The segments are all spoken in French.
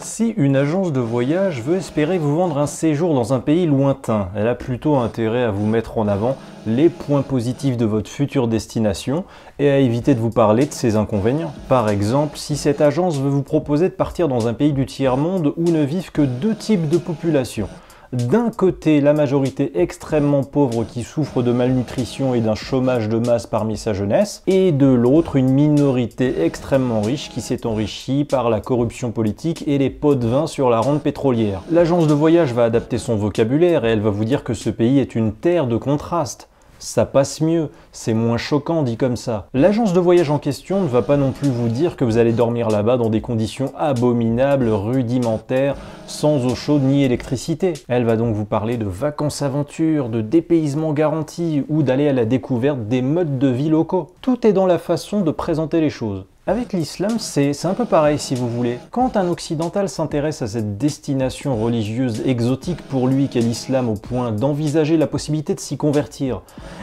Si une agence de voyage veut espérer vous vendre un séjour dans un pays lointain, elle a plutôt intérêt à vous mettre en avant les points positifs de votre future destination et à éviter de vous parler de ses inconvénients. Par exemple, si cette agence veut vous proposer de partir dans un pays du tiers-monde où ne vivent que deux types de population. D'un côté, la majorité extrêmement pauvre qui souffre de malnutrition et d'un chômage de masse parmi sa jeunesse, et de l'autre, une minorité extrêmement riche qui s'est enrichie par la corruption politique et les pots de vin sur la rente pétrolière. L'agence de voyage va adapter son vocabulaire et elle va vous dire que ce pays est une terre de contrastes. Ça passe mieux, c'est moins choquant dit comme ça. L'agence de voyage en question ne va pas non plus vous dire que vous allez dormir là-bas dans des conditions abominables, rudimentaires, sans eau chaude ni électricité. Elle va donc vous parler de vacances-aventures, de dépaysement garanti ou d'aller à la découverte des modes de vie locaux. Tout est dans la façon de présenter les choses. Avec l'islam, c'est un peu pareil si vous voulez. Quand un occidental s'intéresse à cette destination religieuse exotique pour lui qu'est l'islam au point d'envisager la possibilité de s'y convertir,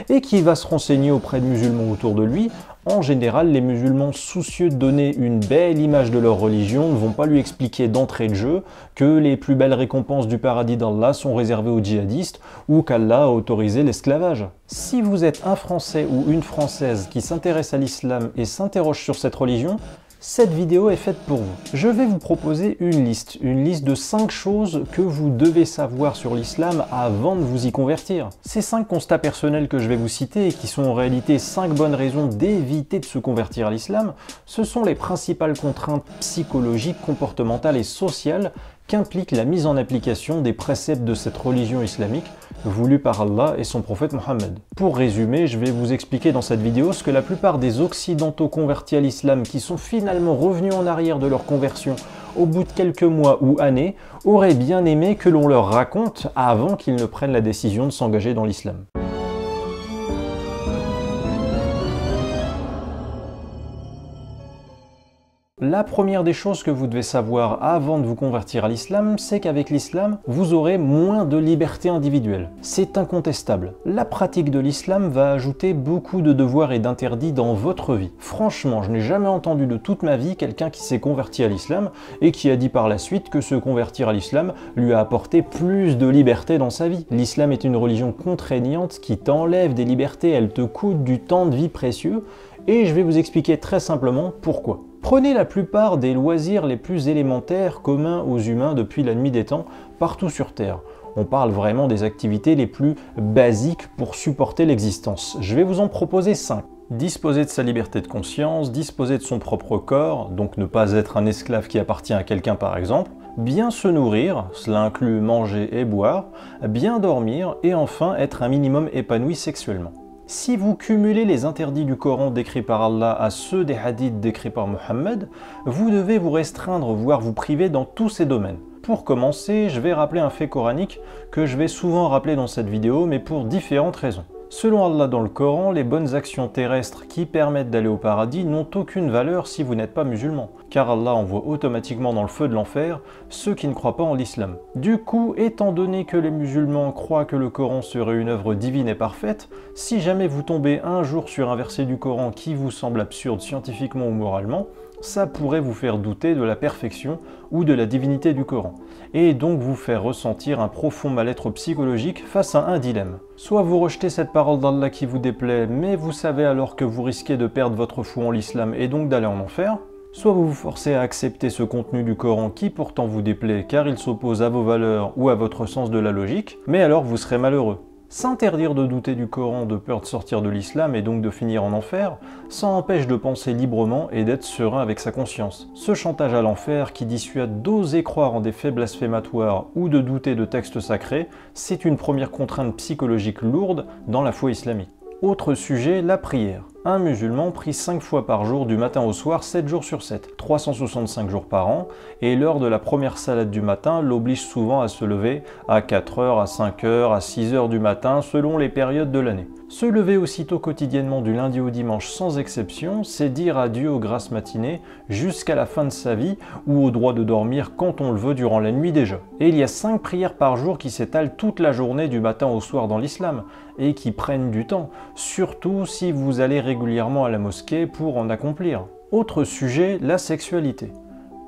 et qui va se renseigner auprès de musulmans autour de lui, en général, les musulmans soucieux de donner une belle image de leur religion ne vont pas lui expliquer d'entrée de jeu que les plus belles récompenses du paradis d'Allah sont réservées aux djihadistes ou qu'Allah a autorisé l'esclavage. Si vous êtes un Français ou une Française qui s'intéresse à l'islam et s'interroge sur cette religion, cette vidéo est faite pour vous. Je vais vous proposer une liste de 5 choses que vous devez savoir sur l'islam avant de vous y convertir. Ces 5 constats personnels que je vais vous citer et qui sont en réalité 5 bonnes raisons d'éviter de se convertir à l'islam, ce sont les principales contraintes psychologiques, comportementales et sociales qu'implique la mise en application des préceptes de cette religion islamique voulue par Allah et son prophète Mohammed. Pour résumer, je vais vous expliquer dans cette vidéo ce que la plupart des occidentaux convertis à l'islam qui sont finalement revenus en arrière de leur conversion au bout de quelques mois ou années auraient bien aimé que l'on leur raconte avant qu'ils ne prennent la décision de s'engager dans l'islam. La première des choses que vous devez savoir avant de vous convertir à l'islam, c'est qu'avec l'islam, vous aurez moins de liberté individuelle. C'est incontestable. La pratique de l'islam va ajouter beaucoup de devoirs et d'interdits dans votre vie. Franchement, je n'ai jamais entendu de toute ma vie quelqu'un qui s'est converti à l'islam et qui a dit par la suite que se convertir à l'islam lui a apporté plus de liberté dans sa vie. L'islam est une religion contraignante qui t'enlève des libertés, elle te coûte du temps de vie précieux et je vais vous expliquer très simplement pourquoi. Prenez la plupart des loisirs les plus élémentaires communs aux humains depuis la nuit des temps, partout sur Terre. On parle vraiment des activités les plus basiques pour supporter l'existence. Je vais vous en proposer 5. Disposer de sa liberté de conscience, disposer de son propre corps, donc ne pas être un esclave qui appartient à quelqu'un par exemple, bien se nourrir, cela inclut manger et boire, bien dormir et enfin être un minimum épanoui sexuellement. Si vous cumulez les interdits du Coran décrits par Allah à ceux des hadiths décrits par Mohammed, vous devez vous restreindre, voire vous priver dans tous ces domaines. Pour commencer, je vais rappeler un fait coranique que je vais souvent rappeler dans cette vidéo, mais pour différentes raisons. Selon Allah dans le Coran, les bonnes actions terrestres qui permettent d'aller au paradis n'ont aucune valeur si vous n'êtes pas musulman, car Allah envoie automatiquement dans le feu de l'enfer ceux qui ne croient pas en l'islam. Du coup, étant donné que les musulmans croient que le Coran serait une œuvre divine et parfaite, si jamais vous tombez un jour sur un verset du Coran qui vous semble absurde scientifiquement ou moralement, ça pourrait vous faire douter de la perfection ou de la divinité du Coran, et donc vous faire ressentir un profond mal-être psychologique face à un dilemme. Soit vous rejetez cette parole d'Allah qui vous déplaît, mais vous savez alors que vous risquez de perdre votre foi en l'islam et donc d'aller en enfer, soit vous vous forcez à accepter ce contenu du Coran qui pourtant vous déplaît car il s'oppose à vos valeurs ou à votre sens de la logique, mais alors vous serez malheureux. S'interdire de douter du Coran de peur de sortir de l'islam et donc de finir en enfer, ça empêche de penser librement et d'être serein avec sa conscience. Ce chantage à l'enfer qui dissuade d'oser croire en des faits blasphématoires ou de douter de textes sacrés, c'est une première contrainte psychologique lourde dans la foi islamique. Autre sujet, la prière. Un musulman prie 5 fois par jour du matin au soir, 7 jours sur 7, 365 jours par an, et l'heure de la première salade du matin l'oblige souvent à se lever à 4 heures, à 5 heures, à 6 heures du matin, selon les périodes de l'année. Se lever aussitôt quotidiennement du lundi au dimanche sans exception, c'est dire adieu aux grasses matinées jusqu'à la fin de sa vie ou au droit de dormir quand on le veut durant la nuit déjà. Et il y a 5 prières par jour qui s'étalent toute la journée du matin au soir dans l'islam et qui prennent du temps, surtout si vous allez régulièrement à la mosquée pour en accomplir. Autre sujet, la sexualité.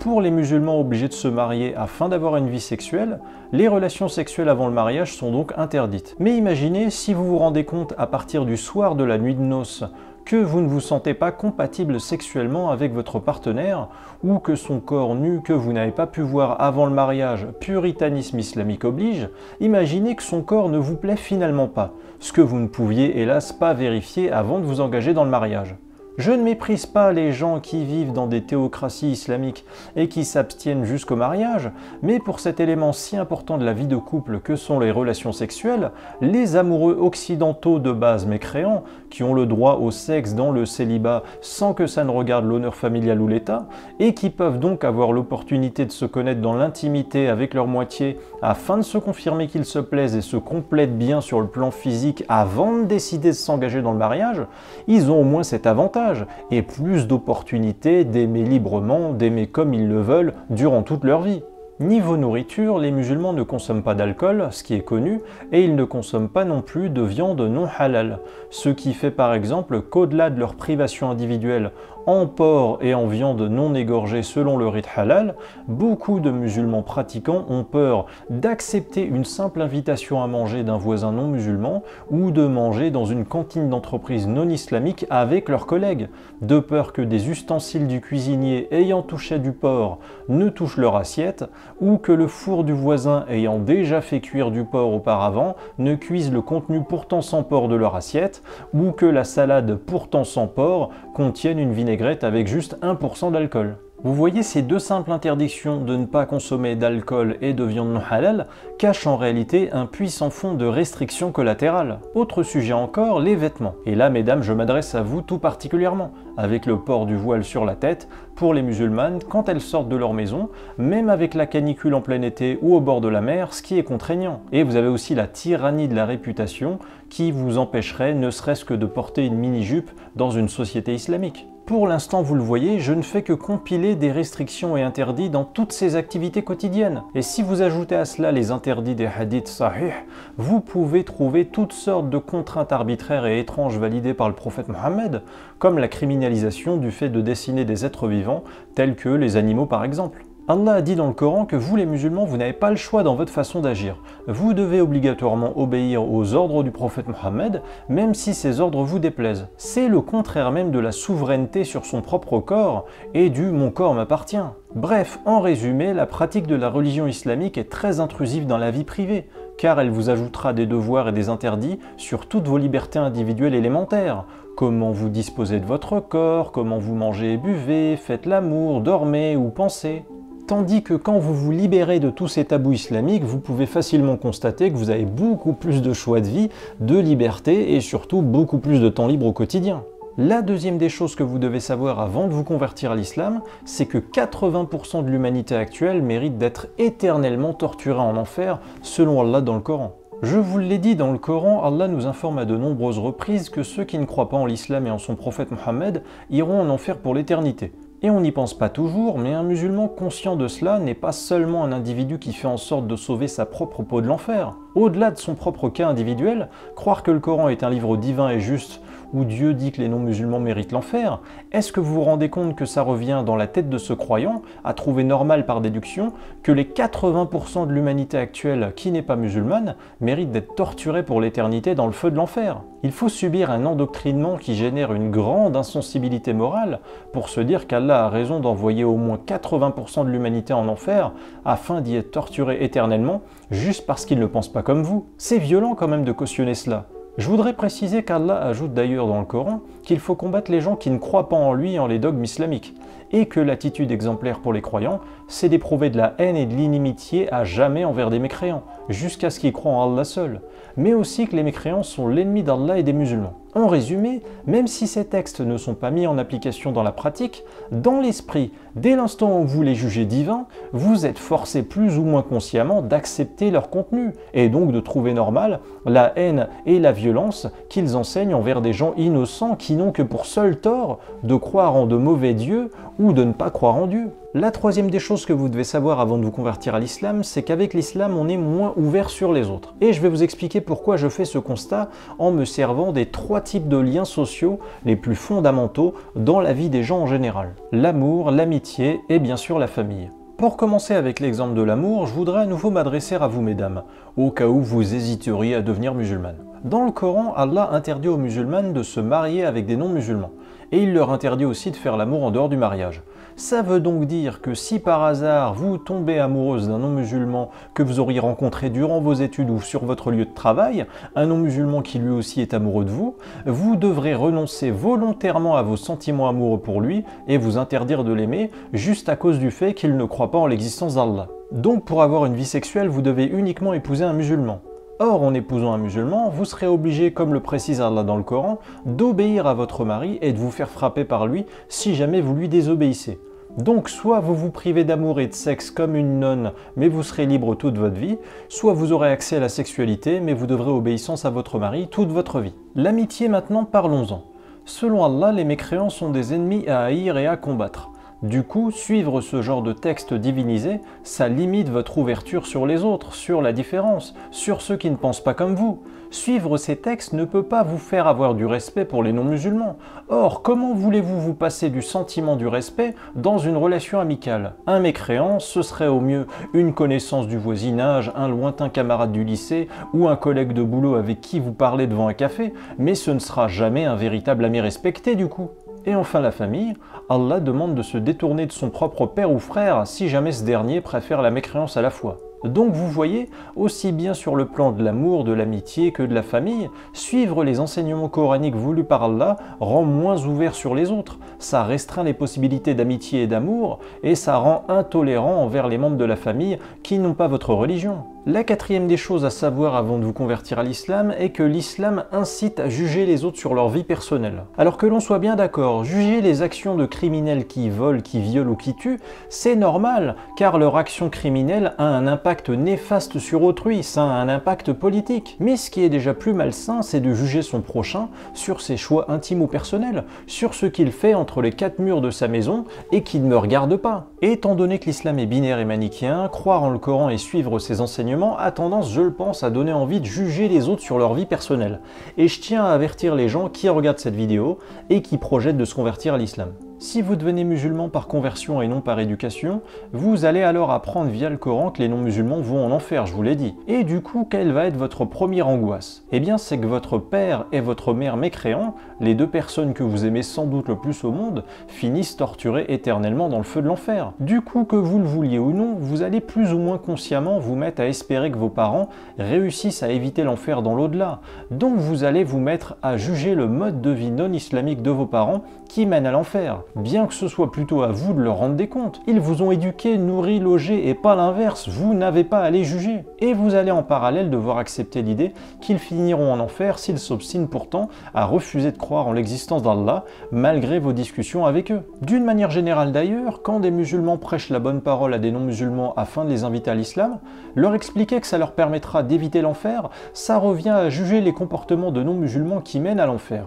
Pour les musulmans obligés de se marier afin d'avoir une vie sexuelle, les relations sexuelles avant le mariage sont donc interdites. Mais imaginez si vous vous rendez compte à partir du soir de la nuit de noces que vous ne vous sentez pas compatible sexuellement avec votre partenaire, ou que son corps nu que vous n'avez pas pu voir avant le mariage, puritanisme islamique oblige, imaginez que son corps ne vous plaît finalement pas, ce que vous ne pouviez hélas pas vérifier avant de vous engager dans le mariage. Je ne méprise pas les gens qui vivent dans des théocraties islamiques et qui s'abstiennent jusqu'au mariage, mais pour cet élément si important de la vie de couple que sont les relations sexuelles, les amoureux occidentaux de base mécréants, qui ont le droit au sexe dans le célibat sans que ça ne regarde l'honneur familial ou l'État, et qui peuvent donc avoir l'opportunité de se connaître dans l'intimité avec leur moitié afin de se confirmer qu'ils se plaisent et se complètent bien sur le plan physique avant de décider de s'engager dans le mariage, ils ont au moins cet avantage et plus d'opportunités d'aimer librement, d'aimer comme ils le veulent durant toute leur vie. Niveau nourriture, les musulmans ne consomment pas d'alcool, ce qui est connu, et ils ne consomment pas non plus de viande non halal, ce qui fait par exemple qu'au-delà de leur privation individuelle en porc et en viande non égorgée selon le rite halal, beaucoup de musulmans pratiquants ont peur d'accepter une simple invitation à manger d'un voisin non musulman ou de manger dans une cantine d'entreprise non islamique avec leurs collègues, de peur que des ustensiles du cuisinier ayant touché du porc ne touchent leur assiette, ou que le four du voisin ayant déjà fait cuire du porc auparavant ne cuise le contenu pourtant sans porc de leur assiette, ou que la salade pourtant sans porc contienne une vinaigrette avec juste 1% d'alcool. Vous voyez, ces deux simples interdictions de ne pas consommer d'alcool et de viande non halal cachent en réalité un puissant fond de restrictions collatérales. Autre sujet encore, les vêtements. Et là, mesdames, je m'adresse à vous tout particulièrement, avec le port du voile sur la tête pour les musulmanes quand elles sortent de leur maison, même avec la canicule en plein été ou au bord de la mer, ce qui est contraignant. Et vous avez aussi la tyrannie de la réputation qui vous empêcherait ne serait-ce que de porter une mini-jupe dans une société islamique. Pour l'instant, vous le voyez, je ne fais que compiler des restrictions et interdits dans toutes ces activités quotidiennes. Et si vous ajoutez à cela les interdits des hadiths sahih, vous pouvez trouver toutes sortes de contraintes arbitraires et étranges validées par le prophète Mohammed, comme la criminalisation du fait de dessiner des êtres vivants, tels que les animaux par exemple. Allah a dit dans le Coran que vous les musulmans, vous n'avez pas le choix dans votre façon d'agir. Vous devez obligatoirement obéir aux ordres du prophète Mohammed, même si ces ordres vous déplaisent. C'est le contraire même de la souveraineté sur son propre corps et du « mon corps m'appartient ». Bref, en résumé, la pratique de la religion islamique est très intrusive dans la vie privée, car elle vous ajoutera des devoirs et des interdits sur toutes vos libertés individuelles élémentaires. Comment vous disposez de votre corps, comment vous mangez et buvez, faites l'amour, dormez ou pensez. Tandis que quand vous vous libérez de tous ces tabous islamiques, vous pouvez facilement constater que vous avez beaucoup plus de choix de vie, de liberté et surtout beaucoup plus de temps libre au quotidien. La deuxième des choses que vous devez savoir avant de vous convertir à l'islam, c'est que 80% de l'humanité actuelle mérite d'être éternellement torturée en enfer, selon Allah dans le Coran. Je vous l'ai dit, dans le Coran, Allah nous informe à de nombreuses reprises que ceux qui ne croient pas en l'islam et en son prophète Mohammed iront en enfer pour l'éternité. Et on n'y pense pas toujours, mais un musulman conscient de cela n'est pas seulement un individu qui fait en sorte de sauver sa propre peau de l'enfer. Au-delà de son propre cas individuel, croire que le Coran est un livre divin et juste, où Dieu dit que les non-musulmans méritent l'enfer, est-ce que vous vous rendez compte que ça revient dans la tête de ce croyant à trouver normal par déduction que les 80% de l'humanité actuelle qui n'est pas musulmane méritent d'être torturés pour l'éternité dans le feu de l'enfer? Il faut subir un endoctrinement qui génère une grande insensibilité morale pour se dire qu'Allah a raison d'envoyer au moins 80% de l'humanité en enfer afin d'y être torturé éternellement juste parce qu'il ne pense pas comme vous. C'est violent quand même de cautionner cela. Je voudrais préciser qu'Allah ajoute d'ailleurs dans le Coran qu'il faut combattre les gens qui ne croient pas en lui et en les dogmes islamiques, et que l'attitude exemplaire pour les croyants, c'est d'éprouver de la haine et de l'inimitié à jamais envers des mécréants, jusqu'à ce qu'ils croient en Allah seul, mais aussi que les mécréants sont l'ennemi d'Allah et des musulmans. En résumé, même si ces textes ne sont pas mis en application dans la pratique, dans l'esprit, dès l'instant où vous les jugez divins, vous êtes forcé plus ou moins consciemment d'accepter leur contenu, et donc de trouver normal la haine et la violence qu'ils enseignent envers des gens innocents qui n'ont que pour seul tort de croire en de mauvais dieux ou de ne pas croire en Dieu. La troisième des choses que vous devez savoir avant de vous convertir à l'islam, c'est qu'avec l'islam, on est moins ouvert sur les autres. Et je vais vous expliquer pourquoi je fais ce constat en me servant des 3 types de liens sociaux les plus fondamentaux dans la vie des gens en général. L'amour, l'amitié et bien sûr la famille. Pour commencer avec l'exemple de l'amour, je voudrais à nouveau m'adresser à vous mesdames, au cas où vous hésiteriez à devenir musulmane. Dans le Coran, Allah interdit aux musulmanes de se marier avec des non-musulmans, et il leur interdit aussi de faire l'amour en dehors du mariage. Ça veut donc dire que si par hasard vous tombez amoureuse d'un non-musulman que vous auriez rencontré durant vos études ou sur votre lieu de travail, un non-musulman qui lui aussi est amoureux de vous, vous devrez renoncer volontairement à vos sentiments amoureux pour lui et vous interdire de l'aimer juste à cause du fait qu'il ne croit pas en l'existence d'Allah. Donc pour avoir une vie sexuelle, vous devez uniquement épouser un musulman. Or, en épousant un musulman, vous serez obligé, comme le précise Allah dans le Coran, d'obéir à votre mari et de vous faire frapper par lui si jamais vous lui désobéissez. Donc, soit vous vous privez d'amour et de sexe comme une nonne, mais vous serez libre toute votre vie, soit vous aurez accès à la sexualité, mais vous devrez obéissance à votre mari toute votre vie. L'amitié maintenant, parlons-en. Selon Allah, les mécréants sont des ennemis à haïr et à combattre. Du coup, suivre ce genre de texte divinisé, ça limite votre ouverture sur les autres, sur la différence, sur ceux qui ne pensent pas comme vous. Suivre ces textes ne peut pas vous faire avoir du respect pour les non-musulmans. Or, comment voulez-vous vous passer du sentiment du respect dans une relation amicale? Un mécréant, ce serait au mieux une connaissance du voisinage, un lointain camarade du lycée ou un collègue de boulot avec qui vous parlez devant un café, mais ce ne sera jamais un véritable ami respecté du coup. Et enfin la famille, Allah demande de se détourner de son propre père ou frère si jamais ce dernier préfère la mécréance à la foi. Donc vous voyez, aussi bien sur le plan de l'amour, de l'amitié que de la famille, suivre les enseignements coraniques voulus par Allah rend moins ouvert sur les autres, ça restreint les possibilités d'amitié et d'amour, et ça rend intolérant envers les membres de la famille qui n'ont pas votre religion. La quatrième des choses à savoir avant de vous convertir à l'islam est que l'islam incite à juger les autres sur leur vie personnelle. Alors que l'on soit bien d'accord, juger les actions de criminels qui volent, qui violent ou qui tuent, c'est normal, car leur action criminelle a un impact néfaste sur autrui, ça a un impact politique. Mais ce qui est déjà plus malsain, c'est de juger son prochain sur ses choix intimes ou personnels, sur ce qu'il fait entre les 4 murs de sa maison et qui ne me regarde pas. Et étant donné que l'islam est binaire et manichéen, croire en le Coran et suivre ses enseignements a tendance, je le pense, à donner envie de juger les autres sur leur vie personnelle. Et je tiens à avertir les gens qui regardent cette vidéo et qui projettent de se convertir à l'islam. Si vous devenez musulman par conversion et non par éducation, vous allez alors apprendre via le Coran que les non-musulmans vont en enfer, je vous l'ai dit. Et du coup, quelle va être votre première angoisse? Eh bien, c'est que votre père et votre mère mécréants, les 2 personnes que vous aimez sans doute le plus au monde, finissent torturés éternellement dans le feu de l'enfer. Du coup, que vous le vouliez ou non, vous allez plus ou moins consciemment vous mettre à espérer que vos parents réussissent à éviter l'enfer dans l'au-delà. Donc vous allez vous mettre à juger le mode de vie non islamique de vos parents qui mène à l'enfer. Bien que ce soit plutôt à vous de leur rendre des comptes. Ils vous ont éduqué, nourri, logé et pas l'inverse, vous n'avez pas à les juger. Et vous allez en parallèle devoir accepter l'idée qu'ils finiront en enfer s'ils s'obstinent pourtant à refuser de croire en l'existence d'Allah malgré vos discussions avec eux. D'une manière générale d'ailleurs, quand des musulmans prêchent la bonne parole à des non-musulmans afin de les inviter à l'islam, leur expliquer que ça leur permettra d'éviter l'enfer, ça revient à juger les comportements de non-musulmans qui mènent à l'enfer.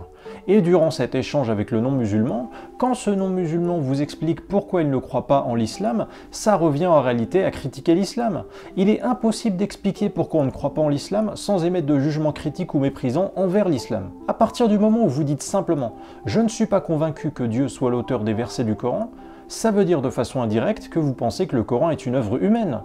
Et durant cet échange avec le non-musulman, quand ce non-musulman vous explique pourquoi il ne croit pas en l'islam, ça revient en réalité à critiquer l'islam. Il est impossible d'expliquer pourquoi on ne croit pas en l'islam sans émettre de jugement critique ou méprisant envers l'islam. À partir du moment où vous dites simplement « je ne suis pas convaincu que Dieu soit l'auteur des versets du Coran », ça veut dire de façon indirecte que vous pensez que le Coran est une œuvre humaine.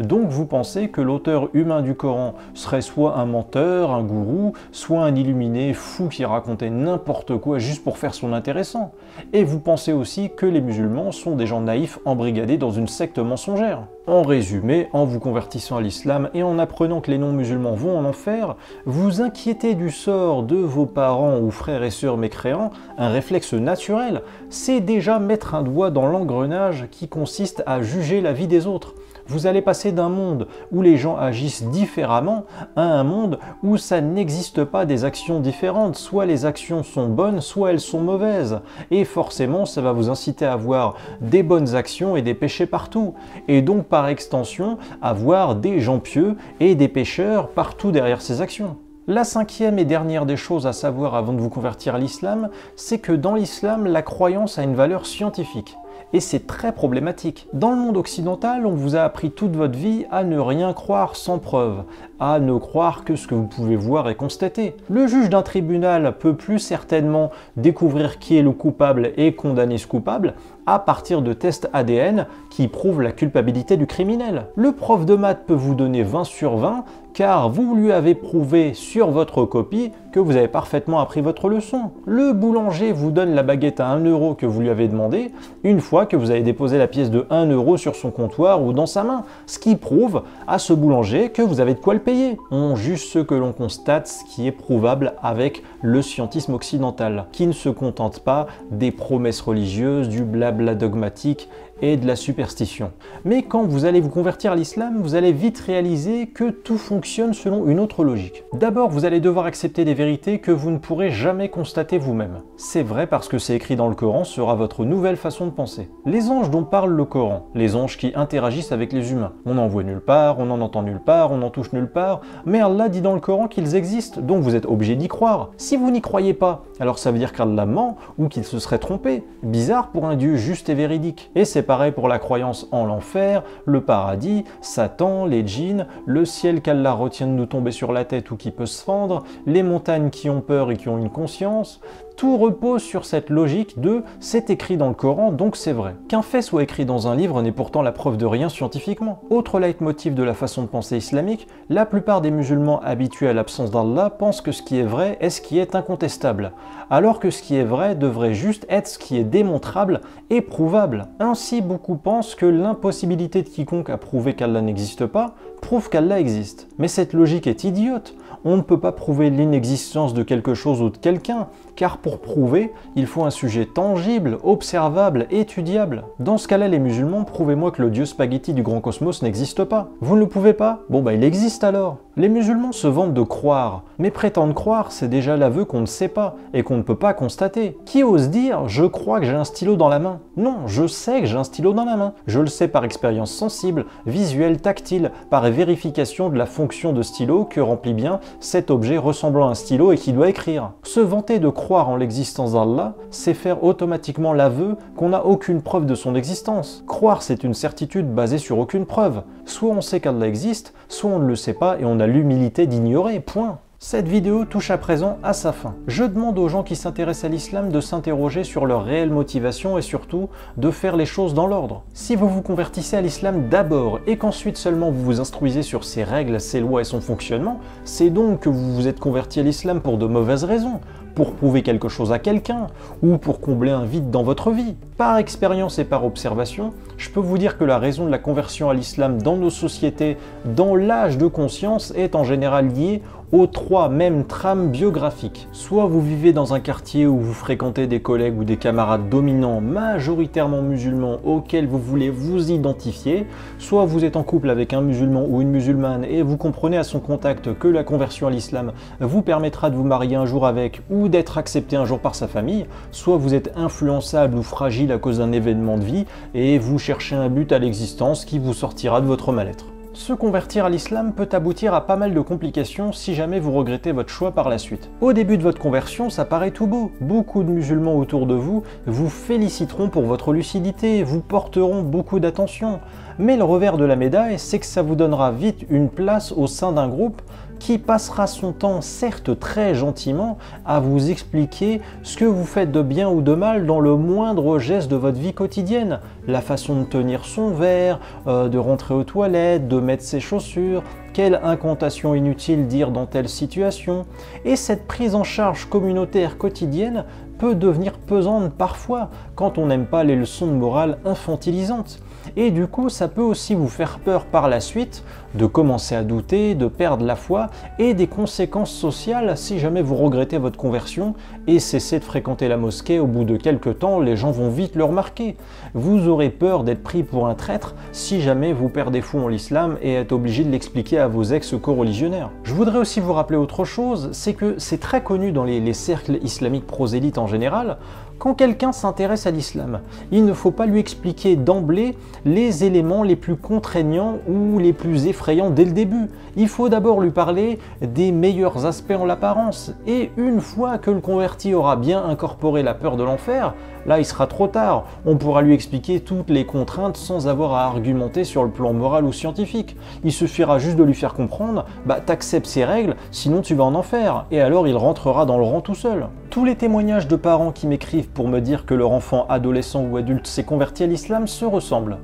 Donc vous pensez que l'auteur humain du Coran serait soit un menteur, un gourou, soit un illuminé fou qui racontait n'importe quoi juste pour faire son intéressant. Et vous pensez aussi que les musulmans sont des gens naïfs embrigadés dans une secte mensongère. En résumé, en vous convertissant à l'islam et en apprenant que les non-musulmans vont en enfer, vous inquiétez du sort de vos parents ou frères et sœurs mécréants, un réflexe naturel, c'est déjà mettre un doigt dans l'engrenage qui consiste à juger la vie des autres. Vous allez passer d'un monde où les gens agissent différemment à un monde où ça n'existe pas des actions différentes. Soit les actions sont bonnes, soit elles sont mauvaises. Et forcément, ça va vous inciter à avoir des bonnes actions et des péchés partout. Et donc, par extension, avoir des gens pieux et des pécheurs partout derrière ces actions. La 5e et dernière des choses à savoir avant de vous convertir à l'islam, c'est que dans l'islam, la croyance a une valeur scientifique. Et c'est très problématique. Dans le monde occidental, on vous a appris toute votre vie à ne rien croire sans preuve, à ne croire que ce que vous pouvez voir et constater. Le juge d'un tribunal peut plus certainement découvrir qui est le coupable et condamner ce coupable à partir de tests ADN qui prouvent la culpabilité du criminel. Le prof de maths peut vous donner 20 sur 20 car vous lui avez prouvé sur votre copie que vous avez parfaitement appris votre leçon. Le boulanger vous donne la baguette à 1 euro que vous lui avez demandé une fois que vous avez déposé la pièce de 1 euro sur son comptoir ou dans sa main, ce qui prouve à ce boulanger que vous avez de quoi le payer. On juge ce que l'on constate, ce qui est prouvable avec le scientisme occidental, qui ne se contente pas des promesses religieuses, du blabla dogmatique et de la superstition. Mais quand vous allez vous convertir à l'islam, vous allez vite réaliser que tout fonctionne selon une autre logique. D'abord, vous allez devoir accepter des vérités que vous ne pourrez jamais constater vous-même. C'est vrai parce que c'est écrit dans le Coran sera votre nouvelle façon de penser. Les anges dont parle le Coran, les anges qui interagissent avec les humains, on n'en voit nulle part, on n'en entend nulle part, on n'en touche nulle part, mais Allah dit dans le Coran qu'ils existent, donc vous êtes obligé d'y croire. Si vous n'y croyez pas, alors ça veut dire qu'Allah ment ou qu'il se serait trompé. Bizarre pour un Dieu juste et véridique. Et c'est pareil pour la croyance en l'enfer, le paradis, Satan, les djinns, le ciel qu'Allah retient de nous tomber sur la tête ou qui peut se fendre, les montagnes qui ont peur et qui ont une conscience. Tout repose sur cette logique de « c'est écrit dans le Coran, donc c'est vrai ». Qu'un fait soit écrit dans un livre n'est pourtant la preuve de rien scientifiquement. Autre leitmotiv de la façon de penser islamique, la plupart des musulmans habitués à l'absence d'Allah pensent que ce qui est vrai est ce qui est incontestable, alors que ce qui est vrai devrait juste être ce qui est démontrable et prouvable. Ainsi, beaucoup pensent que l'impossibilité de quiconque à prouver qu'Allah n'existe pas prouve qu'Allah existe. Mais cette logique est idiote. On ne peut pas prouver l'inexistence de quelque chose ou de quelqu'un, car pour prouver, il faut un sujet tangible, observable, étudiable. Dans ce cas-là, les musulmans, prouvez-moi que le dieu spaghetti du grand cosmos n'existe pas. Vous ne le pouvez pas? Bon bah il existe alors. Les musulmans se vantent de croire, mais prétendre croire, c'est déjà l'aveu qu'on ne sait pas et qu'on ne peut pas constater. Qui ose dire « je crois que j'ai un stylo dans la main » ? Non, je sais que j'ai un stylo dans la main. Je le sais par expérience sensible, visuelle, tactile, par vérification de la fonction de stylo que remplit bien cet objet ressemblant à un stylo et qui doit écrire. Se vanter de croire en l'existence d'Allah, c'est faire automatiquement l'aveu qu'on n'a aucune preuve de son existence. Croire, c'est une certitude basée sur aucune preuve. Soit on sait qu'Allah existe, soit on ne le sait pas et on a l'humilité d'ignorer, point. Cette vidéo touche à présent à sa fin. Je demande aux gens qui s'intéressent à l'islam de s'interroger sur leur réelle motivation et surtout de faire les choses dans l'ordre. Si vous vous convertissez à l'islam d'abord et qu'ensuite seulement vous vous instruisez sur ses règles, ses lois et son fonctionnement, c'est donc que vous vous êtes converti à l'islam pour de mauvaises raisons, pour prouver quelque chose à quelqu'un ou pour combler un vide dans votre vie. Par expérience et par observation, je peux vous dire que la raison de la conversion à l'islam dans nos sociétés, dans l'âge de conscience, est en général liée aux trois mêmes trames biographiques. Soit vous vivez dans un quartier où vous fréquentez des collègues ou des camarades dominants majoritairement musulmans auxquels vous voulez vous identifier, soit vous êtes en couple avec un musulman ou une musulmane et vous comprenez à son contact que la conversion à l'islam vous permettra de vous marier un jour avec ou d'être accepté un jour par sa famille, soit vous êtes influençable ou fragile à cause d'un événement de vie et vous cherchez un but à l'existence qui vous sortira de votre mal-être. Se convertir à l'islam peut aboutir à pas mal de complications si jamais vous regrettez votre choix par la suite. Au début de votre conversion, ça paraît tout beau. Beaucoup de musulmans autour de vous vous féliciteront pour votre lucidité, vous porteront beaucoup d'attention. Mais le revers de la médaille, c'est que ça vous donnera vite une place au sein d'un groupe qui passera son temps, certes très gentiment, à vous expliquer ce que vous faites de bien ou de mal dans le moindre geste de votre vie quotidienne. La façon de tenir son verre, de rentrer aux toilettes, de mettre ses chaussures, quelle incantation inutile dire dans telle situation. Et cette prise en charge communautaire quotidienne peut devenir pesante parfois quand on n'aime pas les leçons de morale infantilisantes. Et du coup, ça peut aussi vous faire peur par la suite de commencer à douter, de perdre la foi et des conséquences sociales si jamais vous regrettez votre conversion et cessez de fréquenter la mosquée. Au bout de quelques temps, les gens vont vite le remarquer. Vous aurez peur d'être pris pour un traître si jamais vous perdez foi en l'islam et êtes obligé de l'expliquer à vos ex-coreligionnaires. Je voudrais aussi vous rappeler autre chose, c'est que c'est très connu dans les cercles islamiques prosélytes en général. Quand quelqu'un s'intéresse à l'islam, il ne faut pas lui expliquer d'emblée les éléments les plus contraignants ou les plus effrayants dès le début. Il faut d'abord lui parler des meilleurs aspects en l'apparence. Et une fois que le converti aura bien incorporé la peur de l'enfer, Là, il sera trop tard. On pourra lui expliquer toutes les contraintes sans avoir à argumenter sur le plan moral ou scientifique. Il suffira juste de lui faire comprendre, t'acceptes ces règles, sinon tu vas en enfer. Et alors il rentrera dans le rang tout seul. Tous les témoignages de parents qui m'écrivent pour me dire que leur enfant adolescent ou adulte s'est converti à l'islam se ressemblent.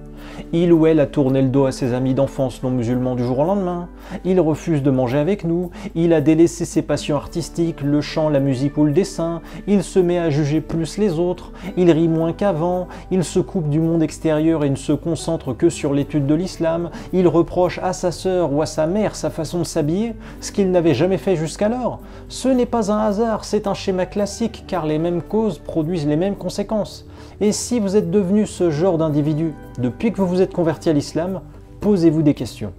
Il ou elle a tourné le dos à ses amis d'enfance non musulmans du jour au lendemain. Il refuse de manger avec nous. Il a délaissé ses passions artistiques, le chant, la musique ou le dessin. Il se met à juger plus les autres. Il rit moins qu'avant. Il se coupe du monde extérieur et ne se concentre que sur l'étude de l'islam. Il reproche à sa sœur ou à sa mère sa façon de s'habiller, ce qu'il n'avait jamais fait jusqu'alors. Ce n'est pas un hasard, c'est un schéma classique car les mêmes causes produisent les mêmes conséquences. Et si vous êtes devenu ce genre d'individu depuis que vous vous êtes converti à l'islam, posez-vous des questions.